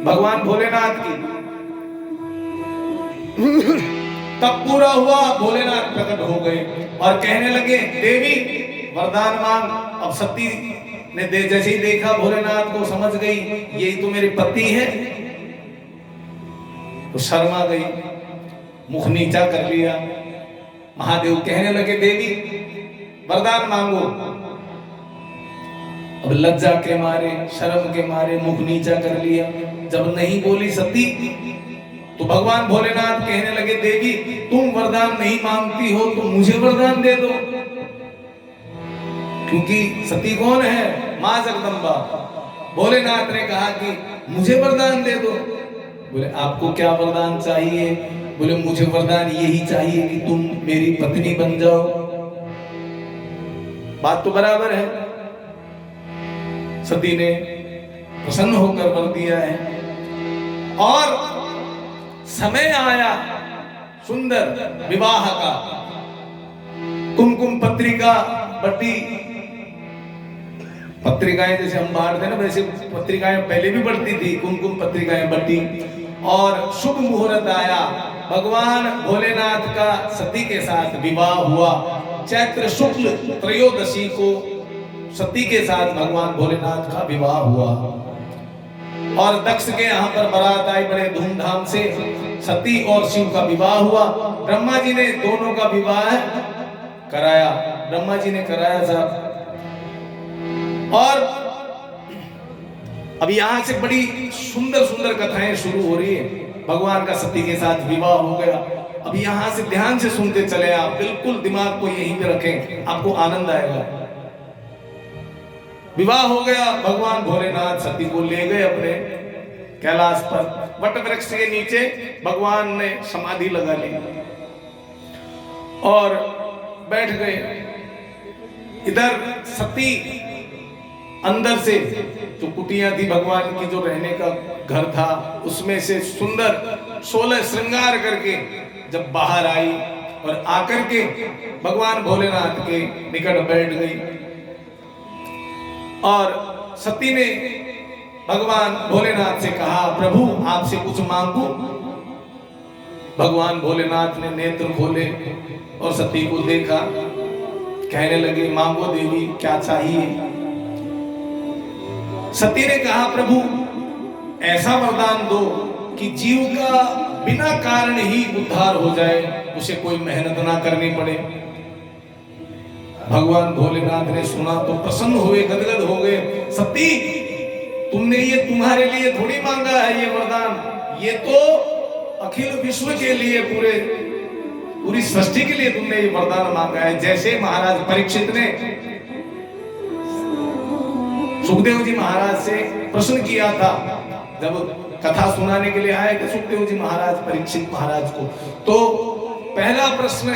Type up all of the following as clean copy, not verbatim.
भगवान भोलेनाथ की। तब पूरा हुआ, भोलेनाथ प्रकट हो गए और कहने लगे देवी वरदान मांग। अब सती ने जैसे ही देखा भोलेनाथ को, समझ गई यही तो मेरे पति है, तो शर्मा गई, मुख नीचा कर लिया। महादेव कहने लगे देवी वरदान मांगो। अब लज्जा के मारे, शर्म के मारे मुख नीचा कर लिया। जब नहीं बोली सती तो भगवान भोलेनाथ कहने लगे देवी तुम वरदान नहीं मांगती हो तो मुझे वरदान दे दो। क्योंकि सती कौन है? मां जगदम्बा। भोलेनाथ ने कहा कि मुझे वरदान दे दो। बोले आपको क्या वरदान चाहिए? बोले मुझे वरदान यही चाहिए कि तुम मेरी पत्नी बन जाओ। बात तो बराबर है। सती ने प्रसन्न होकर वर दिया है और समय आया सुंदर विवाह का। कुमकुम पत्रिका बटी, पत्रिकाएं जैसे हम बांटते हैं ना, वैसे पत्रिकाएं पहले भी बढ़ती थी। कुमकुम पत्रिकाएं बटी और शुभ मुहूर्त आया। भगवान भोलेनाथ का सती के साथ विवाह हुआ। चैत्र शुक्ल त्रयोदशी को सती के साथ भगवान भोलेनाथ का विवाह हुआ और दक्ष के यहाँ पर बारात आई बड़े धूमधाम से। सती और शिव का विवाह हुआ। ब्रह्मा जी ने दोनों का विवाह कराया, ब्रह्मा जी ने कराया साहब। और अब यहां से बड़ी सुंदर सुंदर कथाएं शुरू हो रही है। भगवान का सती के साथ विवाह हो गया। अब यहां से ध्यान से सुनते चले आप, बिल्कुल दिमाग को यहीं पे रखें, आपको आनंद आएगा। विवाह हो गया, भगवान भोलेनाथ सती को ले गए अपने कैलाश पर। वट वृक्ष के नीचे भगवान ने समाधि लगा ली और बैठ गए। इधर सती अंदर से जो कुटिया थी भगवान की, जो रहने का घर था, उसमें से सुंदर 16 श्रृंगार करके जब बाहर आई और आकर के भगवान भोलेनाथ के निकट बैठ गई और सती ने भगवान भोलेनाथ से कहा प्रभु आपसे कुछ मांगू। भगवान भोलेनाथ ने नेत्र खोले और सती को देखा। कहने लगे मांगो देवी क्या चाहिए। सती ने कहा प्रभु ऐसा वरदान दो कि जीव का बिना कारण ही उद्धार हो जाए, उसे कोई मेहनत ना करनी पड़े। भगवान भोलेनाथ ने सुना तो प्रसन्न हुए, गदगद हो गए। सती तुमने ये तुम्हारे लिए थोड़ी मांगा है ये वरदान, ये तो अखिल विश्व के लिए, पूरी सृष्टि के लिए तुमने ये वरदान मांगा है। जैसे महाराज परीक्षित ने सुखदेव जी महाराज से प्रश्न किया था, जब कथा सुनाने के लिए आए थे सुखदेव जी महाराज परीक्षित महाराज को, तो पहला प्रश्न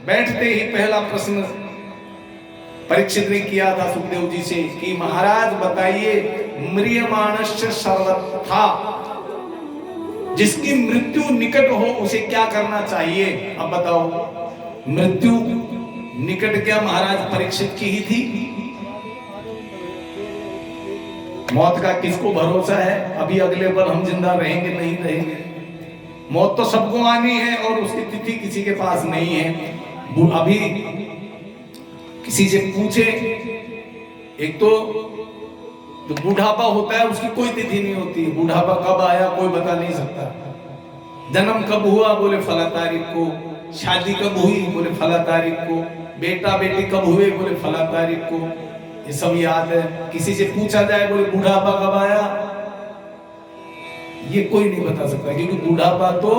बैठते ही पहला प्रश्न परीक्षित ने किया था सुखदेव जी से कि महाराज बताइए म्रियमाणस्य सर्वथा, जिसकी मृत्यु निकट हो उसे क्या करना चाहिए। अब बताओ मृत्यु निकट क्या महाराज परीक्षित की ही थी? मौत का किसको भरोसा है? अभी अगले पल हम जिंदा रहेंगे नहीं रहेंगे। मौत तो सबको आनी है और उसकी तिथि किसी के पास नहीं है। अभी किसी से पूछे, एक तो जो बुढ़ापा होता है उसकी कोई तिथि नहीं होती। बुढ़ापा कब आया कोई बता नहीं सकता। जन्म कब हुआ बोले फला तारीख को, शादी कब हुई बोले फला तारीख को, बेटा बेटी कब हुए बोले फला तारीख को, ये सब याद है। किसी से पूछा जाए बोले बुढ़ापा कब आया, ये कोई नहीं बता सकता, क्योंकि बुढ़ापा तो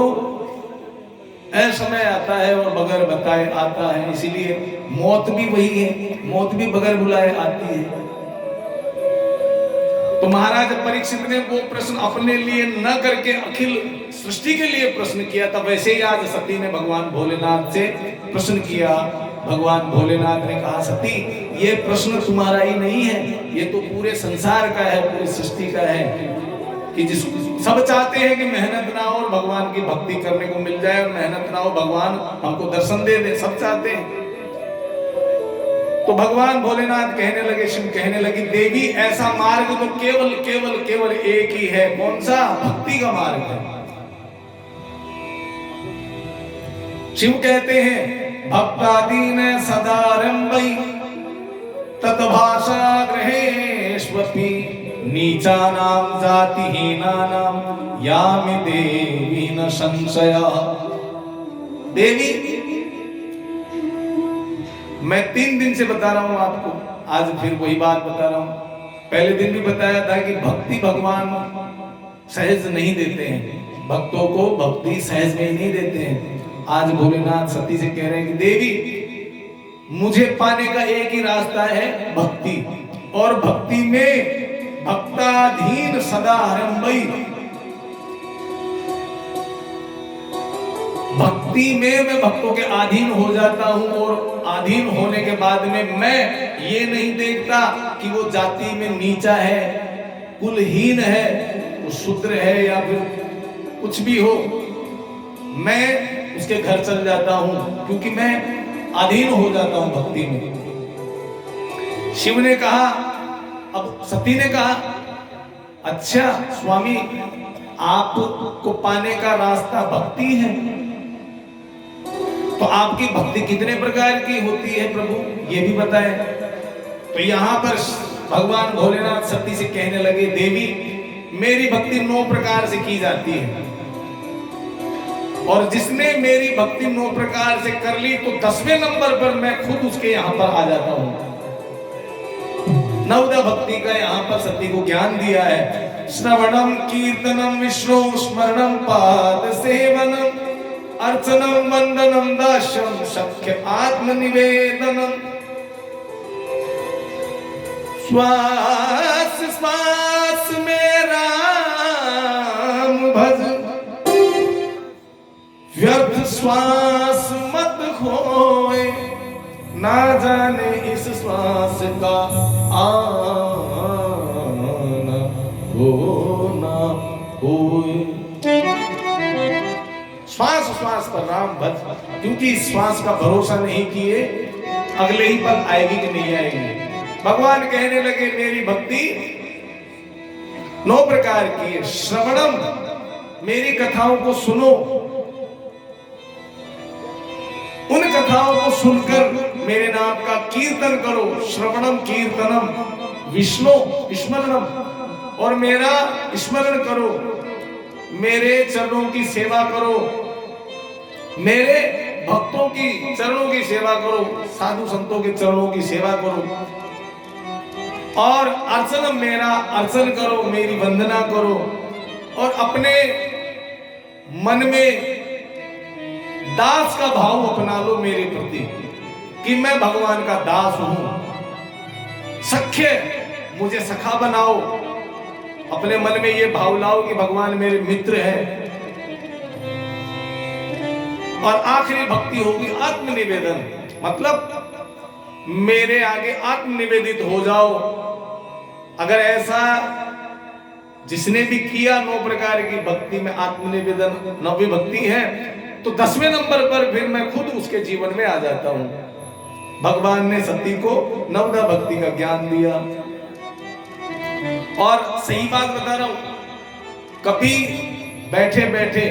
असमय आता है और बगैर बताए आता है। इसीलिए मौत भी वही है, मौत भी बगैर बुलाए आती है। तो महाराज परीक्षित ने वो प्रश्न अपने लिए न करके अखिल सृष्टि के लिए प्रश्न किया था। वैसे ही आज सती ने भगवान भोलेनाथ से प्रश्न किया। भगवान भोलेनाथ ने कहा सती ये प्रश्न तुम्हारा ही नहीं है, ये तो पूरे संसार का है, पूरी सृष्टि का है। कि जिस सब चाहते हैं कि मेहनत ना हो और भगवान की भक्ति करने को मिल जाए, और मेहनत ना हो भगवान हमको दर्शन दे दे, सब चाहते हैं। तो भगवान भोलेनाथ कहने लगे, शिव कहने लगे, देवी ऐसा मार्ग तो केवल केवल केवल एक ही है। कौन सा? भक्ति का मार्ग है। शिव कहते हैं, भक्तादीन सदारंभै तद्भाषा ग्रहेष्वपि नीचानां जातिहीनानां यामि देवी न संशयः। देवी, मैं 3 दिन से बता रहा हूं आपको, आज फिर वही बात बता रहा हूं। पहले दिन भी बताया था कि भक्ति भगवान सहज नहीं देते हैं, भक्तों को भक्ति सहज में नहीं देते हैं। आज भोलेनाथ सती से कह रहे हैं कि देवी, मुझे पाने का एक ही रास्ता है, भक्ति। और भक्ति में भक्ताधीन सदा हरंबई, भक्ति में मैं भक्तों के अधीन हो जाता हूं। और अधीन होने के बाद में मैं ये नहीं देखता कि वो जाति में नीचा है, कुलहीन है, वो शूद्र है या फिर कुछ भी हो, मैं उसके घर चल जाता हूं, क्योंकि मैं अधीन हो जाता हूं भक्ति में। शिव ने कहा, अब सती ने कहा, अच्छा स्वामी, आपको पाने का रास्ता भक्ति है, तो आपकी भक्ति कितने प्रकार की होती है प्रभु, ये भी बताएं। तो यहां पर भगवान भोलेनाथ सती से कहने लगे, देवी, मेरी भक्ति 9 प्रकार से की जाती है, और जिसने मेरी भक्ति 9 प्रकार से कर ली तो 10वें नंबर पर मैं खुद उसके यहां पर आ जाता हूं। नवदा भक्ति का यहां पर सती को ज्ञान दिया है। श्रवणम कीर्तनम विष्णु स्मरणम पाद सेवनम अर्चनम वंदनम दास्यम सख्य आत्मनिवेदनम। श्वास श्वास में राम भज, व्यर्थ श्वास मत खोए, ना जाने इस श्वास का आना हो ना होए। श्वास श्वास पर राम भज, क्योंकि इस श्वास का भरोसा नहीं किए अगले ही पल आएगी कि नहीं आएगी। भगवान कहने लगे, मेरी भक्ति 9 प्रकार की है। श्रवणम, मेरी कथाओं को सुनो, उन कथाओं को सुनकर मेरे नाम का कीर्तन करो। श्रवणम कीर्तनम विष्णु स्मरणम, और मेरा स्मरण करो, मेरे चरणों की सेवा करो, मेरे भक्तों की चरणों की सेवा करो, साधु संतों के चरणों की सेवा करो। और अर्चन, मेरा अर्चन करो, मेरी वंदना करो, और अपने मन में दास का भाव अपना लो मेरे प्रति, कि मैं भगवान का दास हूं। सख्य, मुझे सखा बनाओ, अपने मन में ये भाव लाओ कि भगवान मेरे मित्र है। और आखिरी भक्ति होगी आत्मनिवेदन, मतलब मेरे आगे आत्मनिवेदित हो जाओ। अगर ऐसा जिसने भी किया 9 प्रकार की भक्ति में आत्मनिवेदन 9वीं भक्ति है, तो 10वें नंबर पर फिर मैं खुद उसके जीवन में आ जाता हूं। भगवान ने सती को नवदा भक्ति का ज्ञान दिया। और सही बात बता रहा हूं, कभी बैठे बैठे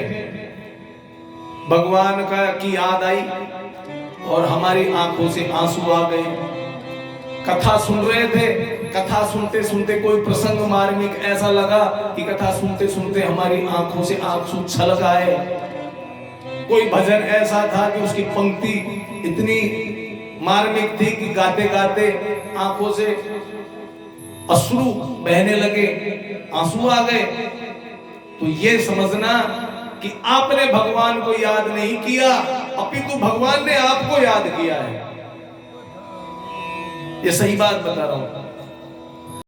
भगवान का की याद आई और हमारी आंखों से आंसू आ गए। कथा सुन रहे थे, कथा सुनते सुनते कोई प्रसंग मार्मिक ऐसा लगा कि कथा सुनते सुनते हमारी आंखों से आंसू छलक आए। कोई भजन ऐसा था कि उसकी पंक्ति इतनी मार्मिक थी कि गाते गाते आंखों से अश्रु बहने लगे, आंसू आ गए। तो ये समझना कि आपने भगवान को याद नहीं किया, अपितु भगवान ने आपको याद किया है। ये सही बात बता रहा हूं।